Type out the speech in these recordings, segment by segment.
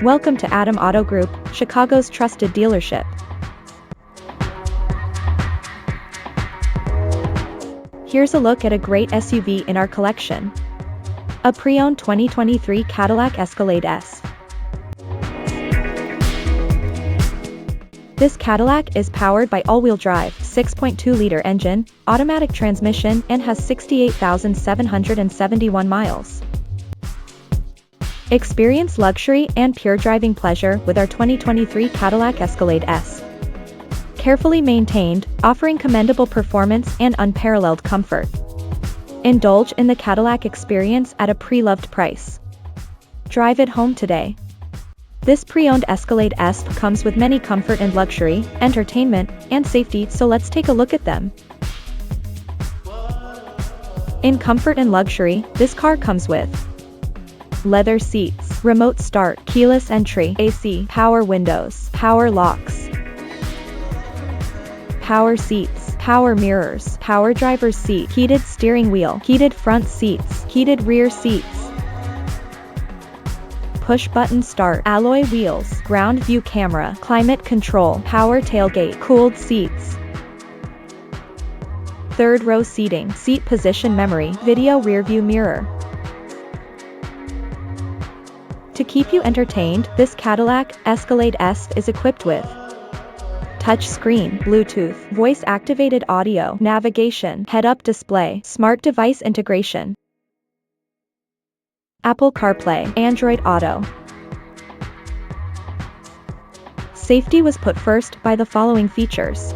Welcome to Adam Auto Group, Chicago's trusted dealership. Here's a look at a great SUV in our collection. A pre-owned 2023 Cadillac Escalade S. This Cadillac is powered by all-wheel drive, 6.2-liter engine, automatic transmission, and has 68,771 miles. Experience luxury and pure driving pleasure with our 2023 Cadillac Escalade S. Carefully maintained, offering commendable performance and unparalleled comfort. Indulge in the Cadillac experience at a pre-loved price. Drive it home today. This pre-owned Escalade S comes with many comfort and luxury, entertainment, and safety, so let's take a look at them. In comfort and luxury, this car comes with leather seats, remote start, keyless entry, AC, power windows, power locks, power seats, power mirrors, power driver's seat, heated steering wheel, heated front seats, heated rear seats, push button start, alloy wheels, ground view camera, climate control, power tailgate, cooled seats, third row seating, seat position memory, video rear view mirror. To keep you entertained, this Cadillac Escalade S is equipped with touch screen, Bluetooth, voice-activated audio, navigation, head-up display, smart device integration, Apple CarPlay, Android Auto. Safety was put first by the following features: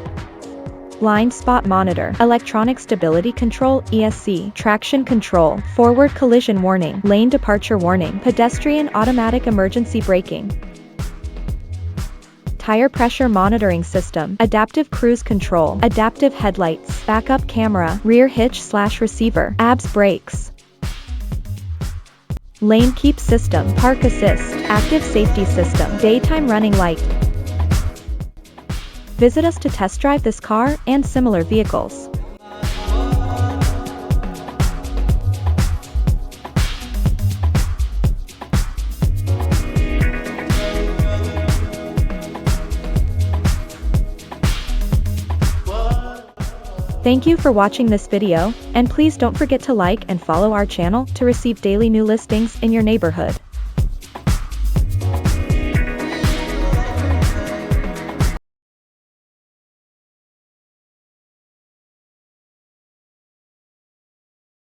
blind spot monitor, electronic stability control, ESV, traction control, forward collision warning, lane departure warning, pedestrian automatic emergency braking, tire pressure monitoring system, adaptive cruise control, adaptive headlights, backup camera, rear hitch/receiver, ABS brakes, lane keep system, park assist, active safety system, daytime running light. Visit us to test drive this car and similar vehicles. Thank you for watching this video, and please don't forget to like and follow our channel to receive daily new listings in your neighborhood.